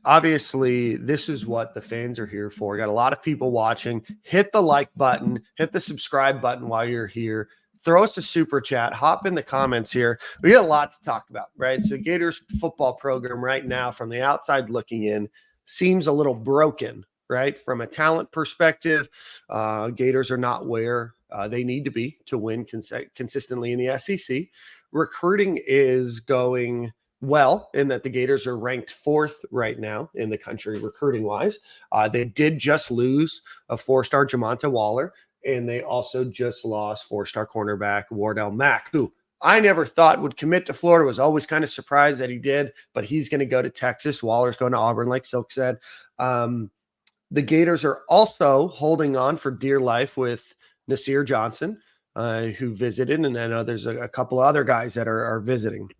Obviously, this is what the fans are here for. Got a lot of people watching. Hit the like button, hit the subscribe button while you're here. Throw us a super chat, hop in the comments here. We got a lot to talk about, right? So, Gators football program right now, from the outside looking in, seems a little broken, right? From a talent perspective, Gators are not where they need to be to win consistently in the SEC. Recruiting is going well in that the Gators are ranked 4th right now in the country recruiting wise. They did just lose a 4-star Jamonta Waller, and they also just lost 4-star cornerback Wardell Mack, who I never thought would commit to Florida. Was always kind of surprised that he did, but he's going to go to Texas. Waller's going to Auburn, like Silk said. The Gators are also holding on for dear life with Nasir Johnson, who visited, and I know there's a couple of other guys that are visiting.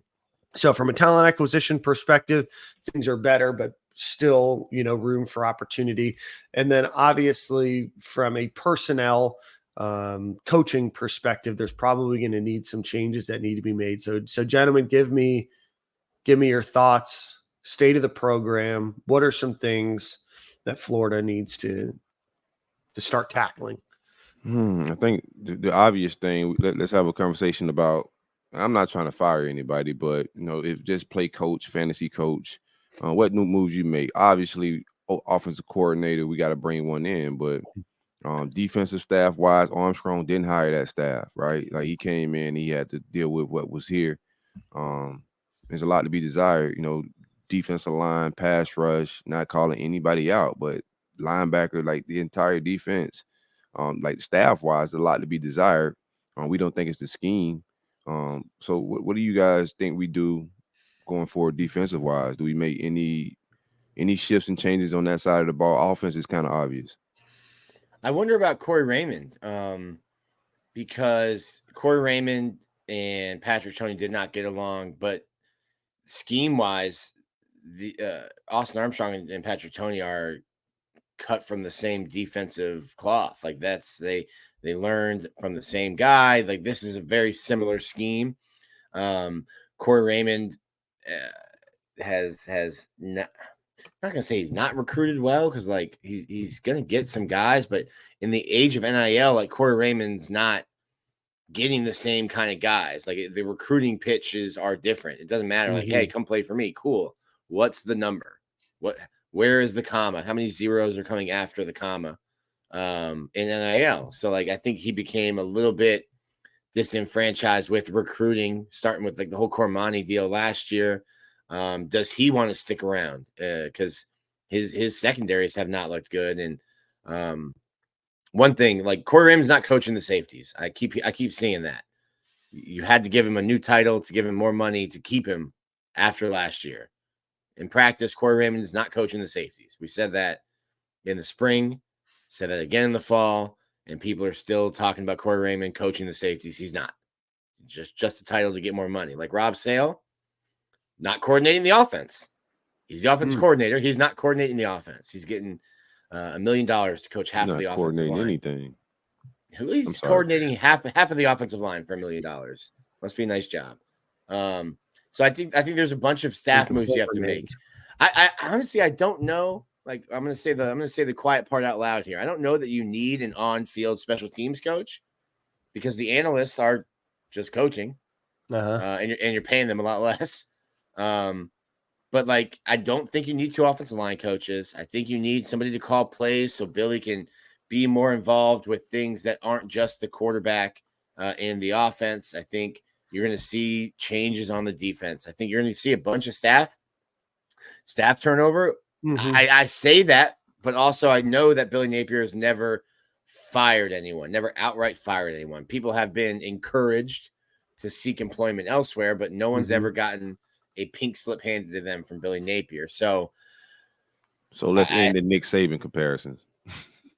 So from a talent acquisition perspective, things are better, but still, room for opportunity. And then obviously from a personnel coaching perspective, there's probably going to need some changes that need to be made. So gentlemen, give me your thoughts, state of the program. What are some things that Florida needs to start tackling? I think the obvious thing, let's have a conversation about, I'm not trying to fire anybody, but, if just play coach, fantasy coach, what new moves you make? Obviously, offensive coordinator, we got to bring one in, but defensive staff wise, Armstrong didn't hire that staff, right? Like he came in, he had to deal with what was here. There's a lot to be desired, defensive line, pass rush, not calling anybody out, but linebacker, like the entire defense, like staff wise, a lot to be desired. We don't think it's the scheme. So what do you guys think we do going forward defensive wise? Do we make any shifts and changes on that side of the ball? Offense is kind of obvious. I wonder about Corey Raymond, because Corey Raymond and Patrick Toney did not get along, but scheme wise, the Austin Armstrong and Patrick Toney are cut from the same defensive cloth. Like they learned from the same guy. Like this is a very similar scheme. Corey Raymond has not gonna say he's not recruited well, because like he's gonna get some guys, but in the age of NIL, like Corey Raymond's not getting the same kind of guys. Like the recruiting pitches are different. It doesn't matter. Like, hey, come play for me. Cool. What's the number? Where is the comma? How many zeros are coming after the comma in NIL? So like I think he became a little bit disenfranchised with recruiting, starting with like the whole Cormani deal last year. Does he want to stick around? Because his secondaries have not looked good. And one thing, like Corey Raymond's not coaching the safeties. I keep seeing that. You had to give him a new title to give him more money to keep him after last year. In practice, Corey Raymond is not coaching the safeties. We said that in the spring, said that again in the fall, and people are still talking about Corey Raymond coaching the safeties. He's not. Just a title to get more money. Like Rob Sale, not coordinating the offense. He's the offensive coordinator. He's not coordinating the offense. He's getting $1 million to coach half of the offensive line. Anything. He's coordinating half of the offensive line for $1 million. Must be a nice job. So I think there's a bunch of staff moves you have to make. I honestly, I don't know. Like I'm gonna say the quiet part out loud here. I don't know that you need an on-field special teams coach, because the analysts are just coaching, and you're paying them a lot less. But like I don't think you need 2 offensive line coaches. I think you need somebody to call plays so Billy can be more involved with things that aren't just the quarterback and the offense. I think you're going to see changes on the defense. I think you're going to see a bunch of staff turnover. I say that, but also I know that Billy Napier has never fired anyone, never outright fired anyone. People have been encouraged to seek employment elsewhere, but no one's ever gotten a pink slip handed to them from Billy Napier. So let's end the Nick Saban comparisons.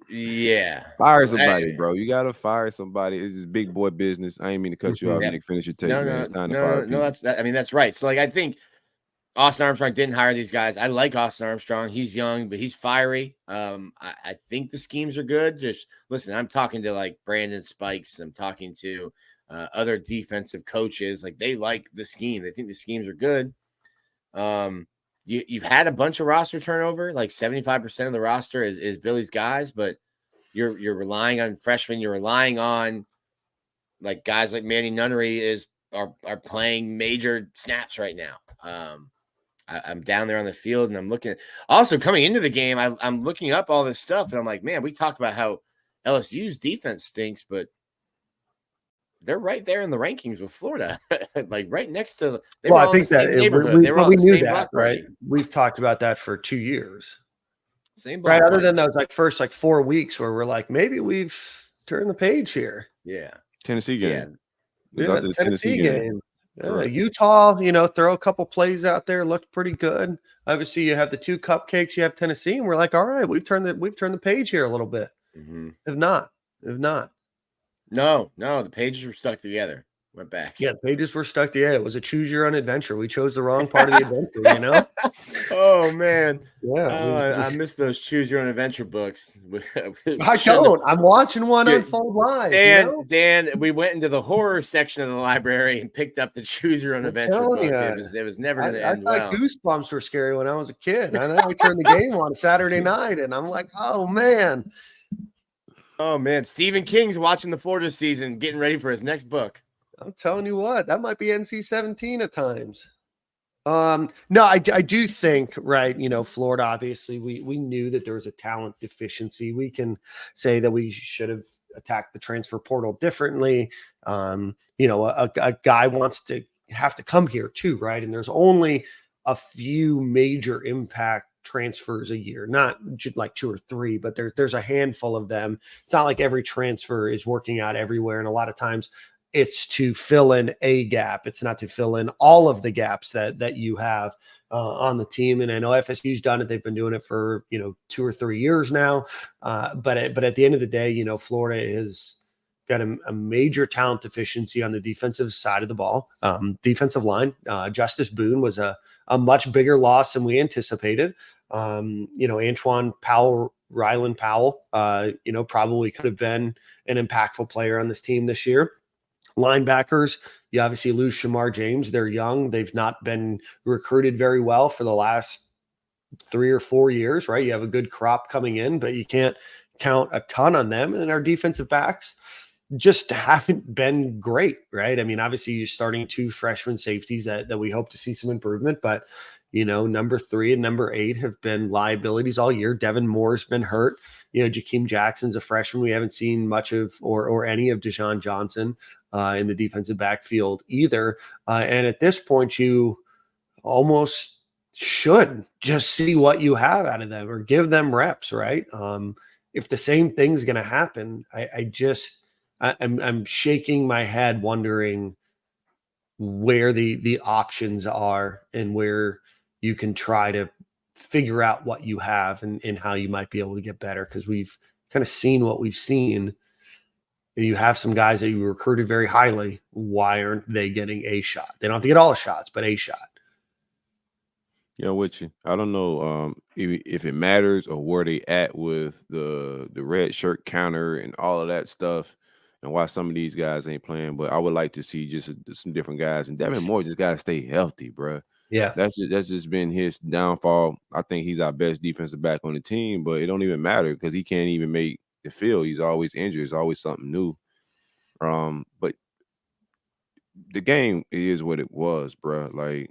Yeah. Fire somebody, bro. You got to fire somebody. This is big boy business. I ain't mean to cut you off, Nick. Finish your take, man. It's time to fire people. That's right. So, like, I think Austin Armstrong didn't hire these guys. I like Austin Armstrong. He's young, but he's fiery. I think the schemes are good. Just listen, I'm talking to, like, Brandon Spikes. I'm talking to other defensive coaches. Like, they like the scheme. They think the schemes are good. you've had a bunch of roster turnover, like 75% of the roster is Billy's guys, but you're relying on freshmen. You're relying on like guys like Manny Nunnery are playing major snaps right now. I'm down there on the field and I'm looking. Also, coming into the game, I'm looking up all this stuff and I'm like, man, we talked about how LSU's defense stinks, but they're right there in the rankings with Florida, like right next to. They were Well, I all in think the same that neighborhood. They were all we in the knew same that, block right? party. We've talked about that for 2 years, Same right? block Other party. than those like first like 4 weeks where we're like, maybe we've turned the page here. Yeah. Tennessee game. Yeah. It was after the Tennessee game. Yeah, Utah, throw a couple plays out there, looked pretty good. Obviously, you have the 2 cupcakes, you have Tennessee, and we're like, all right, we've turned the page here a little bit. Mm-hmm. If not. No, the pages were stuck together. Went back. Yeah, the pages were stuck together. It was a choose your own adventure. We chose the wrong part of the adventure, Oh man. Yeah. I miss those choose your own adventure books. I don't. I'm watching one unfold live. Dan, we went into the horror section of the library and picked up the choose your own adventure book. It was never going to end well. I thought Goosebumps were scary when I was a kid. And then we turned the game on Saturday night, and I'm like, oh man. Oh man, Stephen King's watching the Florida season, getting ready for his next book. I'm telling you what, that might be NC-17 at times. No, I do think, right, Florida, obviously, we knew that there was a talent deficiency. We can say that we should have attacked the transfer portal differently. A guy wants to have to come here too, right? And there's only a few major impact transfers a year, not just like 2 or 3, but there's a handful of them. It's not like every transfer is working out everywhere. And a lot of times it's to fill in a gap. It's not to fill in all of the gaps that you have on the team. And I know FSU's done it. They've been doing it for, 2 or 3 years now. But at the end of the day, Florida has got a major talent deficiency on the defensive side of the ball. Defensive line, Justice Boone was a much bigger loss than we anticipated. Antoine Powell, Rylan Powell, probably could have been an impactful player on this team this year. Linebackers, you obviously lose Shamar James. They're young. They've not been recruited very well for the last 3 or 4 years, right? You have a good crop coming in, but you can't count a ton on them. And our defensive backs just haven't been great, right? I mean, obviously you're starting 2 freshman safeties that we hope to see some improvement, but number 3 and number 8 have been liabilities all year. Devin Moore's been hurt. Jakeem Jackson's a freshman. We haven't seen much of or any of Deshaun Johnson in the defensive backfield either. And at this point, you almost should just see what you have out of them or give them reps, right? If the same thing's going to happen, I'm shaking my head wondering where the options are and where you can try to figure out what you have and how you might be able to get better, because we've kind of seen what we've seen. You have some guys that you recruited very highly. Why aren't they getting a shot? They don't have to get all the shots, but a shot. Yeah, with you. I don't know if it matters or where they at with the red shirt counter and all of that stuff, and why some of these guys ain't playing. But I would like to see just some different guys. And Devin Moore just got to stay healthy, bro. Yeah, that's just been his downfall. I think he's our best defensive back on the team, but it don't even matter because he can't even make the field. He's always injured. It's always something new. But the game is what it was, bro. Like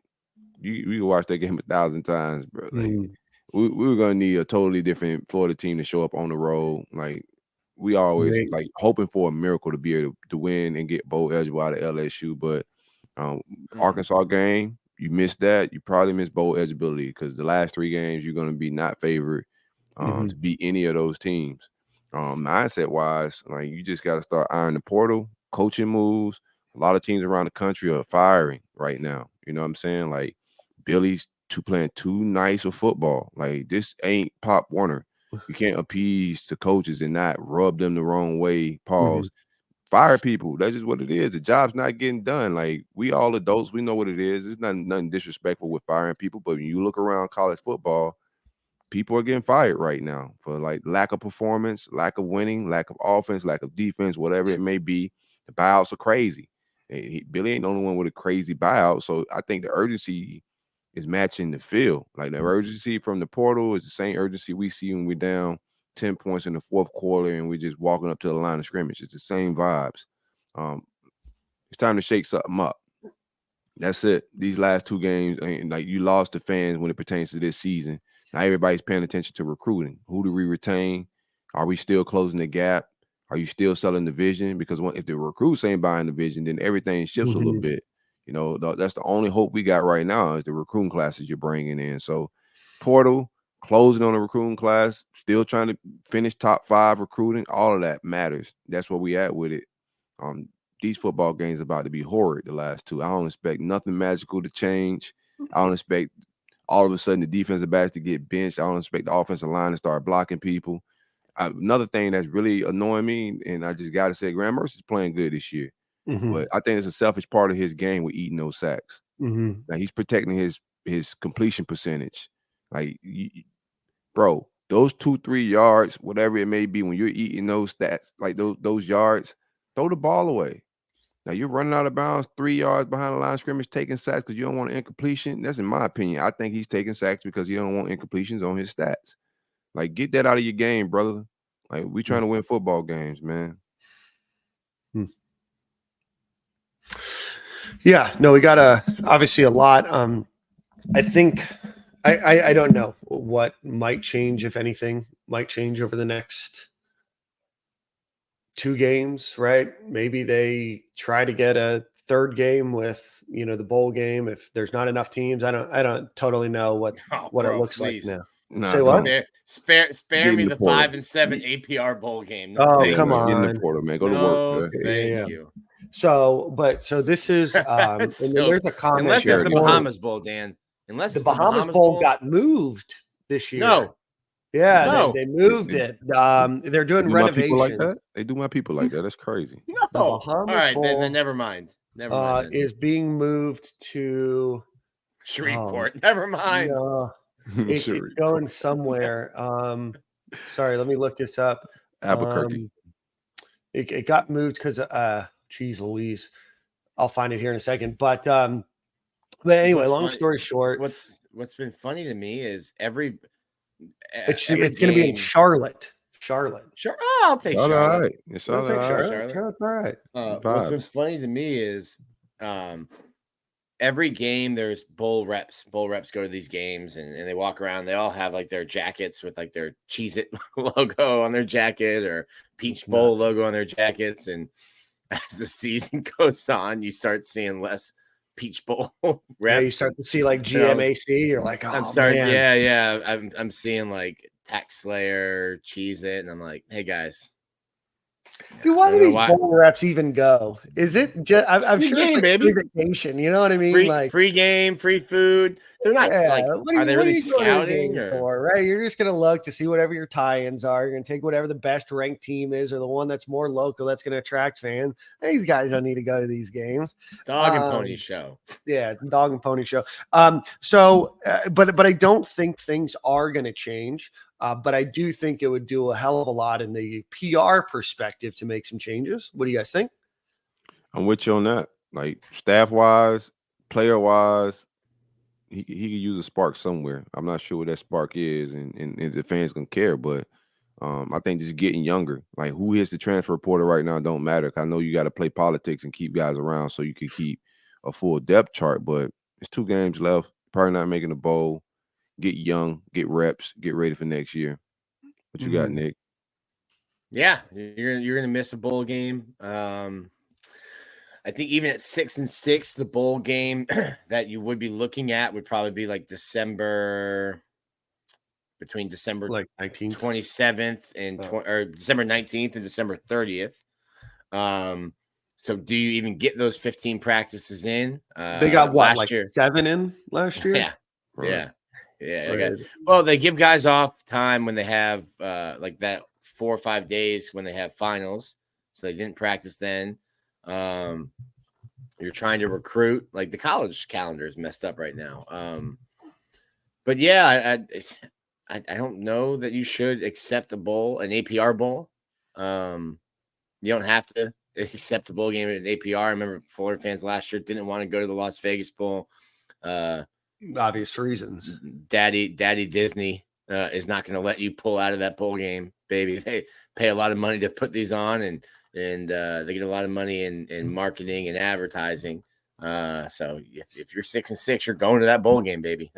you can watch that game 1,000 times, bro. Like we were gonna need a totally different Florida team to show up on the road. Like we always like hoping for a miracle to be able to win and get bowl eligible out of LSU. But Arkansas game, you missed that. You probably missed bowl eligibility because the last 3 games you're gonna be not favored to beat any of those teams. Mindset wise, like you just got to start ironing the portal, coaching moves. A lot of teams around the country are firing right now. You know what I'm saying? Like Billy's playing too nice of football. Like this ain't Pop Warner. You can't appease the coaches and not rub them the wrong way. Pause. Fire people. That's just what it is. The job's not getting done. Like we all adults, we know what it is. It's nothing disrespectful with firing people, but when you look around college football, people are getting fired right now for like lack of performance, lack of winning, lack of offense, lack of defense, whatever it may be. The buyouts are crazy. Billy ain't the only one with a crazy buyout. So I think the urgency is matching the field. Like the urgency from the portal is the same urgency we see when we're down 10 points in the fourth quarter and we're just walking up to the line of scrimmage. It's the same vibes. It's time to shake something up. That's it. These last 2 games, and like you lost the fans when it pertains to this season. Now everybody's paying attention to recruiting. Who do we retain? Are we still closing the gap? Are you still selling the vision? Because if the recruits ain't buying the vision, then everything shifts a little bit. You know, that's the only hope we got right now is the recruiting classes you're bringing in. So portal, closing on the recruiting class, still trying to finish top 5 recruiting, all of that matters. That's where we at with it. These football games are about to be horrid the last 2. I don't expect nothing magical to change. I don't expect all of a sudden the defensive backs to get benched. I don't expect the offensive line to start blocking people. Another thing that's really annoying me, and I just got to say, Graham Mercer's playing good this year. But I think it's a selfish part of his game with eating those sacks. Now he's protecting his completion percentage. Like, bro, those 2-3 yards, whatever it may be, when you're eating those stats, like those yards, throw the ball away. Now you're running out of bounds 3 yards behind the line of scrimmage, taking sacks because you don't want an incompletion. That's in my opinion. I think he's taking sacks because he don't want incompletions on his stats. Like, get that out of your game, brother. Like, we trying to win football games, man. Yeah, no, we got obviously a lot. I think I don't know what might change, if anything, might change over the next 2 games, right? Maybe they try to get a 3rd game with, the bowl game if there's not enough teams. I don't totally know what it looks like now. Say what? Spare me the 5 and 7 APR bowl game. No, come on. Get in the portal, man. Go to work. Thank you. So this is and then there's a comment. Unless it's the Bahamas Bowl, Dan. Unless the Bahamas Bowl got moved this year. No. Yeah, no. They moved it. They're doing renovations. Like that? They do my people like that. That's crazy. No. All right, then never mind. Never mind. Is being moved to Shreveport. Never mind. No, it's going somewhere. Sorry, let me look this up. Albuquerque. It got moved because geez Louise. I'll find it here in a second. But anyway, long story short. What's been funny to me is it's going to be in Charlotte. Sure. Oh, I'll take Charlotte. All right. It's all right. Charlotte's all right. What's been funny to me is every game there's bowl reps. Bowl reps go to these games and they walk around. They all have like their jackets with like their Cheez-It logo on their jacket or Peach Bowl logo on their jackets. And as the season goes on, you start seeing less Peach Bowl reps. Yeah, you start to see like GMAC. You're like, I'm starting. Man. Yeah. I'm seeing like Tax Slayer, Cheez-It, and I'm like, hey guys. Dude, why do these bowl reps even go? Is it just? I'm sure it's like baby. Free vacation. You know what I mean? Free game, free food. They're not like. Are they really scouting for? Right? You're just gonna look to see whatever your tie-ins are. You're gonna take whatever the best ranked team is, or the one that's more local that's gonna attract fans. These guys don't need to go to these games. Dog and pony show. Yeah, dog and pony show. But I don't think things are gonna change. But I do think it would do a hell of a lot in the PR perspective to make some changes. What do you guys think? I'm with you on that. Like staff-wise, player-wise, he could use a spark somewhere. I'm not sure what that spark is, and the fans gonna care. But I think just getting younger, like who hits the transfer portal right now, don't matter. I know you got to play politics and keep guys around so you can keep a full depth chart. But it's 2 games left. Probably not making the bowl. Get young, get reps, get ready for next year. What you got, Nick? Yeah, you're gonna miss a bowl game. I think even at 6-6, the bowl game that you would be looking at would probably be like between December 19th, 27th and or December 19th and December 30th. So do you even get those 15 practices in? They got what, like year? 7 in last year? Yeah. Right. Yeah. Okay. Well, they give guys off time when they have like that 4 or 5 days when they have finals. So they didn't practice then. You're trying to recruit. Like the college calendar is messed up right now. But yeah, I don't know that you should accept an APR bowl. You don't have to accept a bowl game at an APR. I remember Florida fans last year didn't want to go to the Las Vegas Bowl. obvious reasons. Daddy Disney is not going to let you pull out of that bowl game, baby. They pay a lot of money to put these on, and they get a lot of money in marketing and advertising. So if you're 6-6, you're going to that bowl game, baby.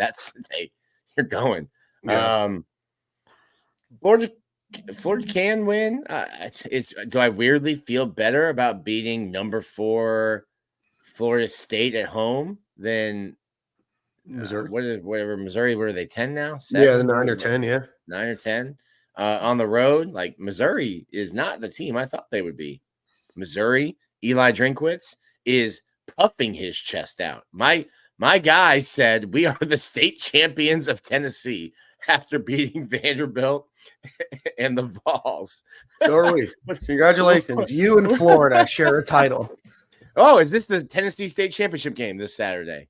You're going. Yeah. Florida can win. Do I weirdly feel better about beating number 4 Florida State at home than Missouri? Whatever Missouri? What are they, 10 now? 7? Yeah, 9 or 10. Yeah, 9 or 10 on the road. Like, Missouri is not the team I thought they would be. Missouri, Eli Drinkwitz is puffing his chest out. My guy said we are the state champions of Tennessee after beating Vanderbilt and the Vols. So are we. Congratulations. You and Florida share a title. Oh, is this the Tennessee State Championship game this Saturday?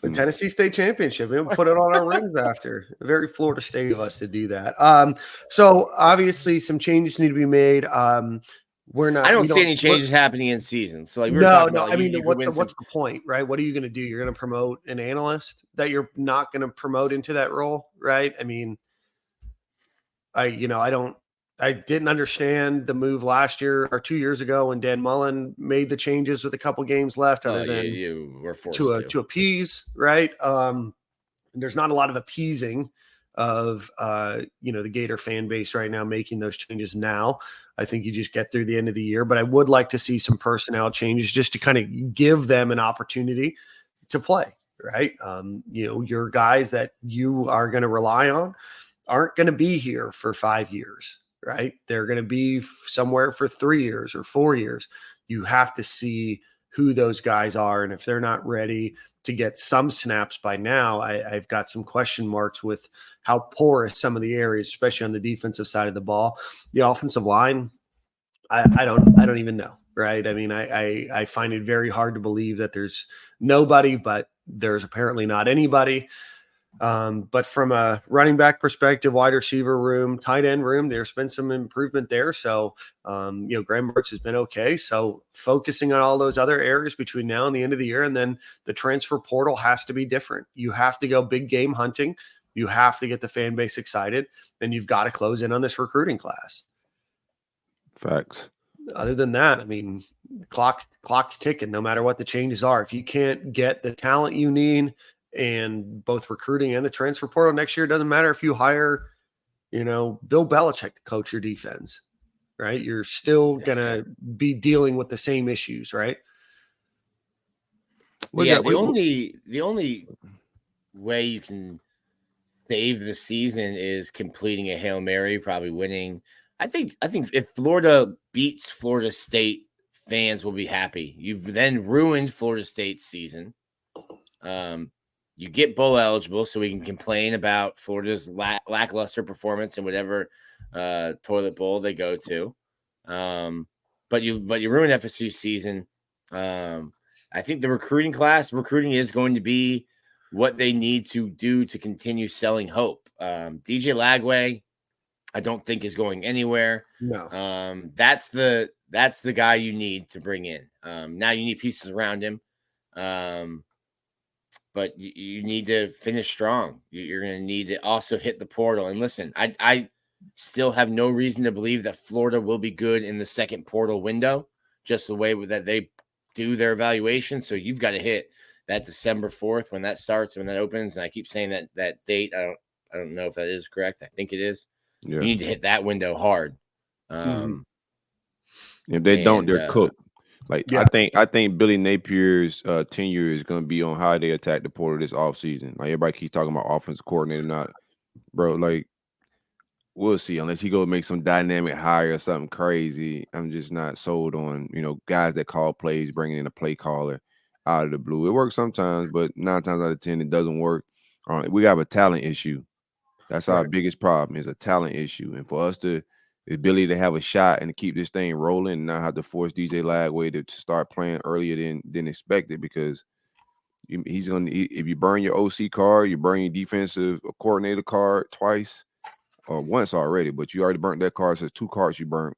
The Tennessee State Championship. We'll put it on our rings after. Very Florida State of us to do that. So obviously some changes need to be made. We're not. I don't see any changes happening in season. So like, I mean, what's the point, right? What are you going to do? You're going to promote an analyst that you're not going to promote into that role, right? I mean, I didn't understand the move last year or 2 years ago when Dan Mullen made the changes with a couple games left, other than you were forced to appease, right? There's not a lot of appeasing of the Gator fan base right now making those changes now. I think you just get through the end of the year, but I would like to see some personnel changes just to kind of give them an opportunity to play, right? Your guys that you are going to rely on aren't going to be here for 5 years, right? They're going to be somewhere for 3 years or 4 years. You have to see who those guys are. And if they're not ready to get some snaps by now, I've got some question marks with how porous some of the areas, especially on the defensive side of the ball. The offensive line, I don't even know, right? I mean, I find it very hard to believe that there's nobody, but there's apparently not anybody. But from a running back perspective, wide receiver room, tight end room, there's been some improvement there. So, Graham Mertz has been okay. So focusing on all those other areas between now and the end of the year, and then the transfer portal has to be different. You have to go big game hunting. You have to get the fan base excited, and you've got to close in on this recruiting class. Facts. Other than that, I mean, clock's ticking no matter what the changes are. If you can't get the talent you need, and both recruiting and the transfer portal next year, it doesn't matter if you hire, Bill Belichick to coach your defense, right? You're still going to be dealing with the same issues, right? The only way you can save the season is completing a Hail Mary, probably winning. I think if Florida beats Florida State, fans will be happy. You've then ruined Florida State's season. You get bowl eligible, so we can complain about Florida's lackluster performance in whatever toilet bowl they go to. But you ruin FSU's season. I think the recruiting is going to be what they need to do to continue selling hope. DJ Lagway, I don't think is going anywhere. No. That's the guy you need to bring in. Now you need pieces around him. But you need to finish strong. You're going to need to also hit the portal. And listen, I still have no reason to believe that Florida will be good in the second portal window, just the way that they do their evaluation. So you've got to hit that December 4th when that starts, when that opens. And I keep saying that date. I don't know if that is correct. I think it is. Yeah. You need to hit that window hard. If they don't, they're cooked. I think Billy Napier's tenure is going to be on how they attack the portal this offseason. Like, everybody keeps talking about offensive coordinator, not, bro. Like, we'll see. Unless he go make some dynamic hire or something crazy, I'm just not sold on guys that call plays, bringing in a play caller out of the blue. It works sometimes, but 9 times out of 10 it doesn't work. We have a talent issue. That's our biggest problem, is a talent issue, and for us to. Ability to have a shot and to keep this thing rolling and not have to force DJ Lagway to start playing earlier than expected, because he's going to, if you burn your OC card, you burn your defensive coordinator card twice or once already, but you already burnt that card. So it's 2 cards you burnt.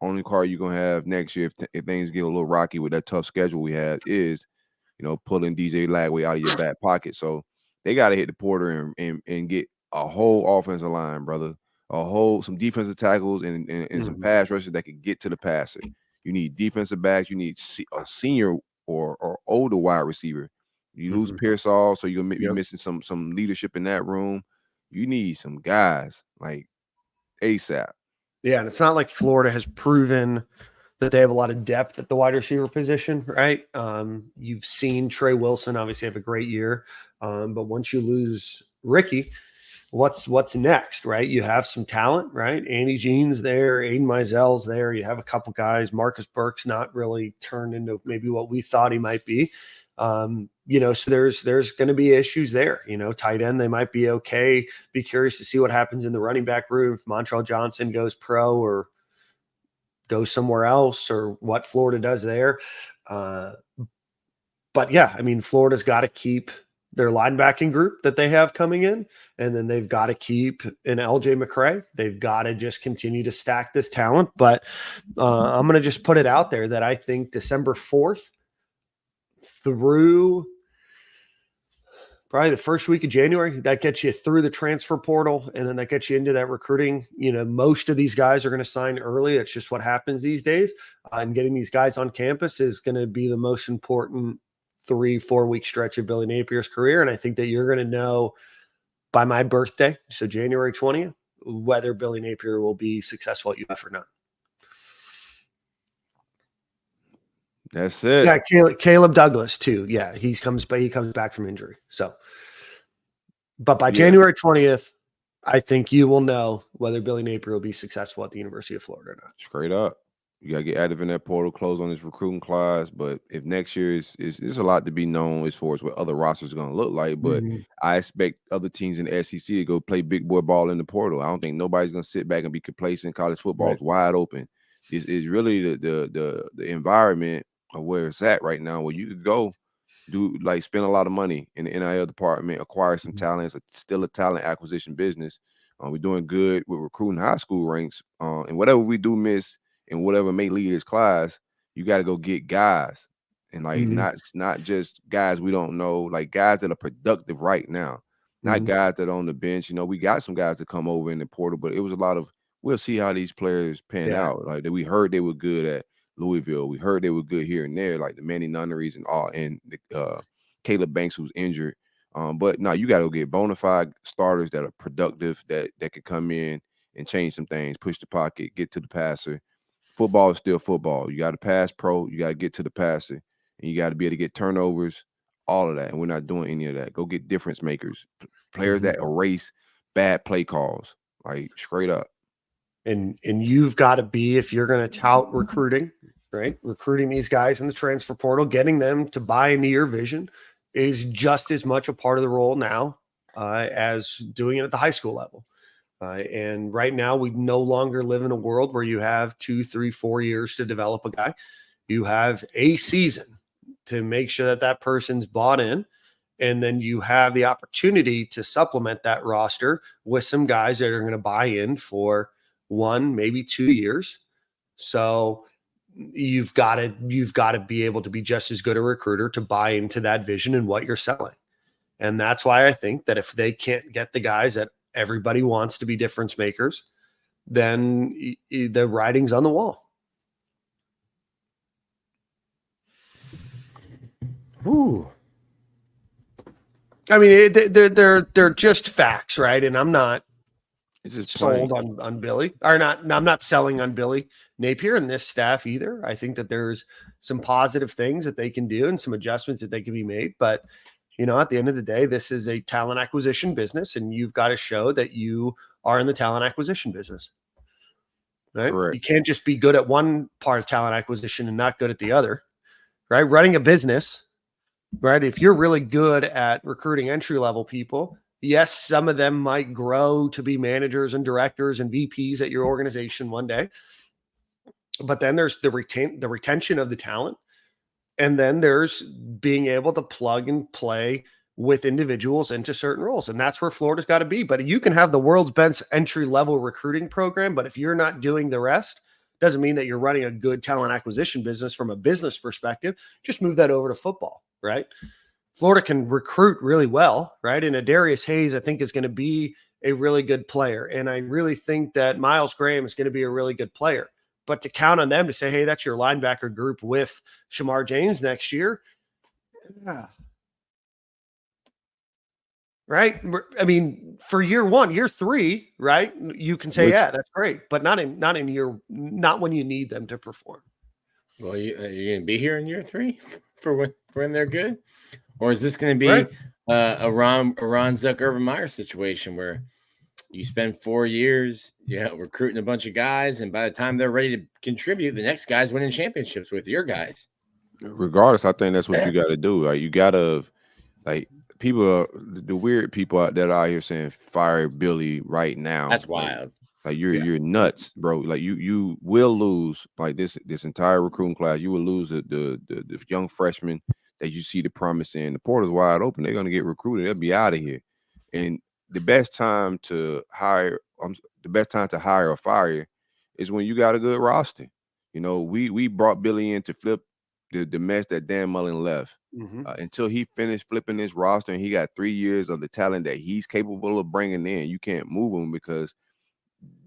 Only card you're going to have next year if things get a little rocky with that tough schedule we have is, pulling DJ Lagway out of your back pocket. So they got to hit the portal and get a whole offensive line, brother. Some defensive tackles and some pass rushers that can get to the passer. You need defensive backs. You need a senior or older wide receiver. You lose Pearsall, so you're gonna be missing some leadership in that room. You need some guys like ASAP. Yeah, and it's not like Florida has proven that they have a lot of depth at the wide receiver position, right? You've seen Trey Wilson obviously have a great year, but once you lose Ricky, what's next, right? You have some talent, right? Andy Jean's there, Aiden Mizell's there. You have a couple guys. Marcus Burke's not really turned into maybe what we thought he might be. So there's going to be issues there. Tight end, they might be okay. Be curious to see what happens in the running back room if Montrell Johnson goes pro or goes somewhere else, or what Florida does there. But yeah, I mean, Florida's got to keep their linebacking group that they have coming in, and then they've got to keep an LJ McCray. They've got to just continue to stack this talent. But I'm going to just put it out there that I think December 4th through probably the first week of January, that gets you through the transfer portal, and then that gets you into that recruiting. Most of these guys are going to sign early. It's just what happens these days. And getting these guys on campus is going to be the most important 3-4 week stretch of Billy Napier's career. And I think that you're going to know by my birthday, so January 20th, whether Billy Napier will be successful at UF or not. That's it. Yeah, Caleb Douglas too. Yeah, he comes back from injury. So, but by January 20th, I think you will know whether Billy Napier will be successful at the University of Florida or not. Straight up. You gotta get active in that portal, close on this recruiting class. But if next year is a lot to be known as far as what other rosters are gonna look like. But I expect other teams in the SEC to go play big boy ball in the portal. I don't think nobody's gonna sit back and be complacent. College football is wide open. Is really the environment of where it's at right now, where you could go spend a lot of money in the NIL department, acquire some talent. It's still a talent acquisition business. We're doing good with recruiting high school ranks, and whatever we do miss and whatever may lead this class, you got to go get guys, and not just guys we don't know, like guys that are productive right now, not guys that are on the bench. We got some guys that come over in the portal, but it was a lot of we'll see how these players pan out. Like that, we heard they were good at Louisville. We heard they were good here and there, like the Manny Nunneries and Caleb Banks, who's injured. But no, you got to get bona fide starters that are productive, that can come in and change some things, push the pocket, get to the passer. Football is still football. You got to pass pro. You got to get to the passer, and you got to be able to get turnovers, all of that. And we're not doing any of that. Go get difference makers, players that erase bad play calls, like straight up. And you've got to be, if you're going to tout recruiting, right? Recruiting these guys in the transfer portal, getting them to buy into your vision is just as much a part of the role now as doing it at the high school level. And right now, we no longer live in a world where you have 2, 3, 4 years to develop a guy. You have a season to make sure that person's bought in. And then you have the opportunity to supplement that roster with some guys that are going to buy in for 1, maybe 2 years. So you've got to be able to be just as good a recruiter to buy into that vision and what you're selling. And that's why I think that if they can't get the guys that everybody wants to be difference makers, then the writing's on the wall. Ooh. I mean, they're just facts, right? And I'm not sold on Billy, or not. I'm not selling on Billy Napier and this staff either. I think that there's some positive things that they can do and some adjustments that they can be made. But at the end of the day, this is a talent acquisition business, and you've got to show that you are in the talent acquisition business. Right? Correct. You can't just be good at one part of talent acquisition and not good at the other. Right? Running a business. Right. If you're really good at recruiting entry-level people, yes, some of them might grow to be managers and directors and VPs at your organization one day. But then there's the retention of the talent. And then there's being able to plug and play with individuals into certain roles. And that's where Florida's got to be. But you can have the world's best entry-level recruiting program, but if you're not doing the rest, doesn't mean that you're running a good talent acquisition business from a business perspective. Just move that over to football. Right? Florida can recruit really well, right? And Adarius Hayes, I think, is going to be a really good player. And I really think that Miles Graham is going to be a really good player. But to count on them to say, hey, that's your linebacker group with Shamar James next year. Yeah. Right. I mean, for year 1, year 3, right? You can say, yeah, that's great, but not when you need them to perform. Well, you're going to be here in year 3 for when they're good, or is this going to be a Ron Zuck, Urban Meyer situation where you spend 4 years, recruiting a bunch of guys, and by the time they're ready to contribute, the next guy's winning championships with your guys? Regardless, I think that's what you got to do. Like, you got to, like, people, the weird people out there out here saying fire Billy right now. That's wild. Like you're nuts, bro. Like you will lose like this entire recruiting class. You will lose the young freshmen that you see the promise in. The portal's wide open. They're gonna get recruited. They'll be out of here. And the best time to hire or fire is when you got a good roster. We brought Billy in to flip the mess that Dan Mullen left. Until he finished flipping this roster and he got 3 years of the talent that he's capable of bringing in, you can't move him because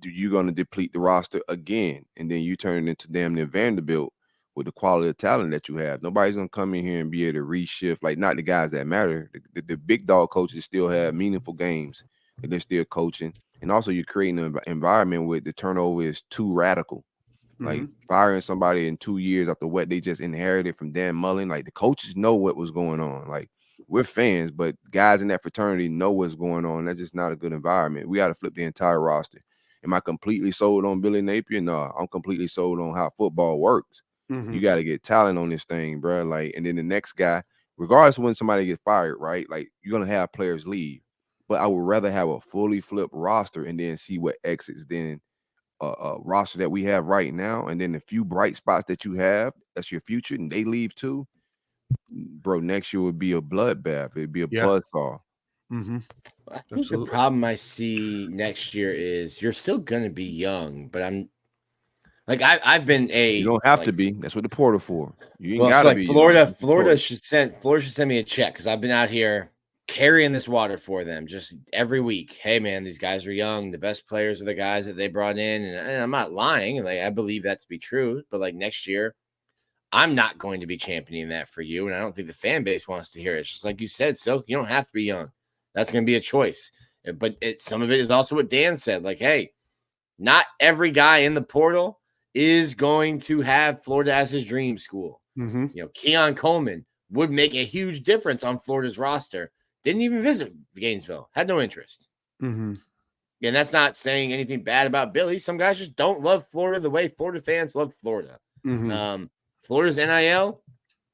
you're going to deplete the roster again. And then you turn it into damn near Vanderbilt with the quality of talent that you have. Nobody's going to come in here and be able to reshift, like not the guys that matter. The big dog coaches still have meaningful games and they're still coaching. And also you're creating an environment where the turnover is too radical. Like firing somebody in 2 years after what they just inherited from Dan Mullen. Like the coaches know what was going on. Like we're fans, but guys in that fraternity know what's going on. That's just not a good environment. We got to flip the entire roster. Am I completely sold on Billy Napier? No, I'm completely sold on how football works. You got to get talent on this thing, bro. Like, and then the next guy, regardless of when somebody gets fired, right? Like you're going to have players leave, but I would rather have a fully flipped roster and then see what exits than a roster that we have right now, and then the few bright spots that you have, that's your future, and they leave too, bro. Next year would be a bloodbath. It'd be a buzzsaw. I think the problem I see next year is you're still gonna be young, but I've been You don't have to be. That's what the portal for. You ain't gotta be. Florida should send me a check because I've been out here carrying this water for them just every week. Hey man, these guys are young. The best players are the guys that they brought in, and I'm not lying. Like I believe that to be true. But like next year, I'm not going to be championing that for you, and I don't think the fan base wants to hear it. It's just like you said, Silk. You don't have to be young. That's going to be a choice. But some of it is also what Dan said. Like, hey, not every guy in the portal is going to have Florida as his dream school. Keon Coleman would make a huge difference on Florida's roster. Didn't even visit Gainesville. Had no interest. And that's not saying anything bad about Billy. Some guys just don't love Florida the way Florida fans love Florida. Florida's NIL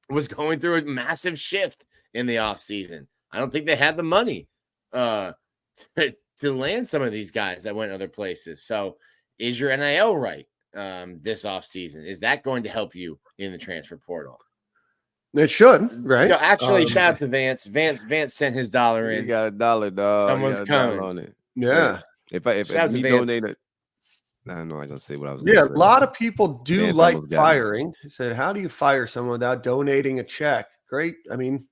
was going through a massive shift in the offseason. I don't think they had the money to land some of these guys that went other places. So is your NIL right this offseason? Is that going to help you in the transfer portal? It should, right? Actually, shout out to Vance. Vance sent his $1 in. You got $1, dog. Someone's coming on it. Yeah. If me donated, I don't know. I don't say what I was. Yeah, a lot of people do like firing. He said, "How do you fire someone without donating a check?" Great. I mean,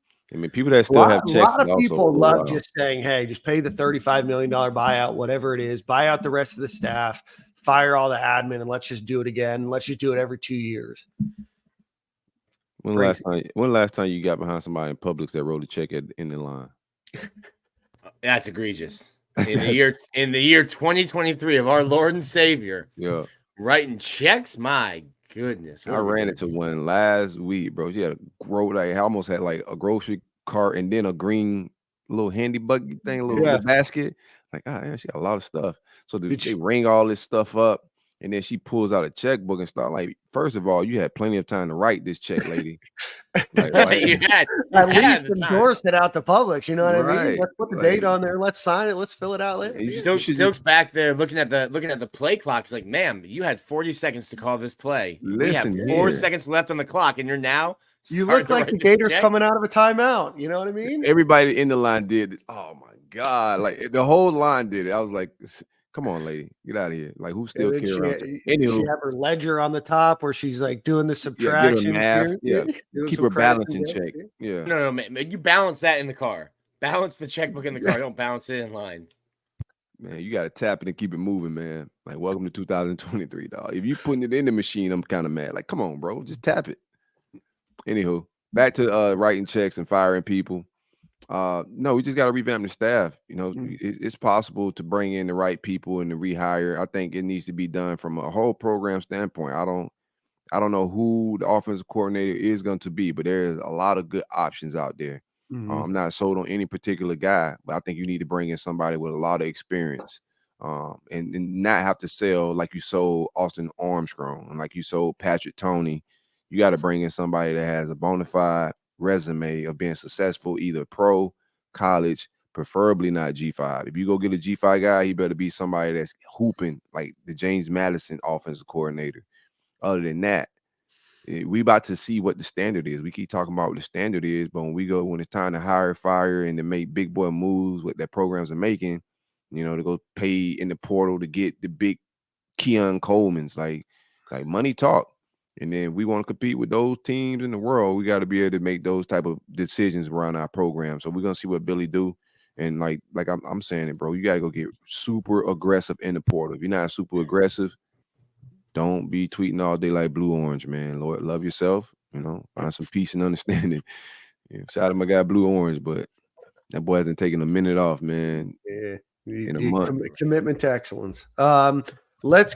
people that still have checks. A lot of people love just saying, "Hey, just pay the $35 million buyout, whatever it is. Buy out the rest of the staff, fire all the admin, and let's just do it again. Let's just do it every 2 years." When last time you got behind somebody in Publix that wrote a check in the line? That's egregious. In the year 2023 of our Lord and Savior, writing checks. My goodness, I ran into one last week, bro. She had I almost had like a grocery cart and then a green little handy buggy thing, a little basket. Like, she got a lot of stuff. So they ring all this stuff up. And then she pulls out a checkbook and start like, first of all, you had plenty of time to write this check, lady. You had at least endorse it out to Publix. You know what I mean? Let's put the date on there. Let's sign it. Let's fill it out later. Silk's back there looking at the play clock. It's like, ma'am, you had 40 seconds to call this play. We have 4 seconds left on the clock, and you're now. You look like the Gators coming out of a timeout. You know what I mean? Everybody in the line did this. Oh my God! Like the whole line did it. I was like, Come on, lady, get out of here. Like, who And still then care she, around? she Anywho, have her ledger on the top where she's like doing the get her subtraction. math. Yeah, doing keep some her credits balance and in debits, check. Yeah. No, man, you balance that in the car. Balance the checkbook in the car. Don't balance it in line. Man, you got to tap it and keep it moving, man. Like, welcome to 2023, dog. If you putting it in the machine, I'm kind of mad. Like, come on, bro, just tap it. Anywho, back to writing checks and firing people. No, we just got to revamp the staff. You know, it's possible to bring in the right people and to rehire. I think it needs to be done from a whole program standpoint. I don't know who the offensive coordinator is going to be, but there's a lot of good options out there. I'm not sold on any particular guy, but I think you need to bring in somebody with a lot of experience, and not have to sell like you sold Austin Armstrong and like you sold Patrick Toney. You got to bring in somebody that has a bona fide resume of being successful, either pro, college, preferably not G5. If you go get a G5 guy, he better be somebody that's hooping like the James Madison offensive coordinator. Other than that, we about to see what the standard is. We keep talking about what the standard is, but when it's time to hire, fire, and to make big boy moves, what their programs are making, to go pay in the portal to get the big Keon Coleman's, like money talk. And then we want to compete with those teams in the world. We got to be able to make those type of decisions around our program. So we're gonna see what Billy do. And like I'm saying it, bro. You gotta go get super aggressive in the portal. If you're not super aggressive, don't be tweeting all day like Blue Orange, man. Lord, love yourself. Find some peace and understanding. Shout out to my guy Blue Orange, but that boy hasn't taken a minute off, man. Yeah, in a month. Commitment to excellence. Let's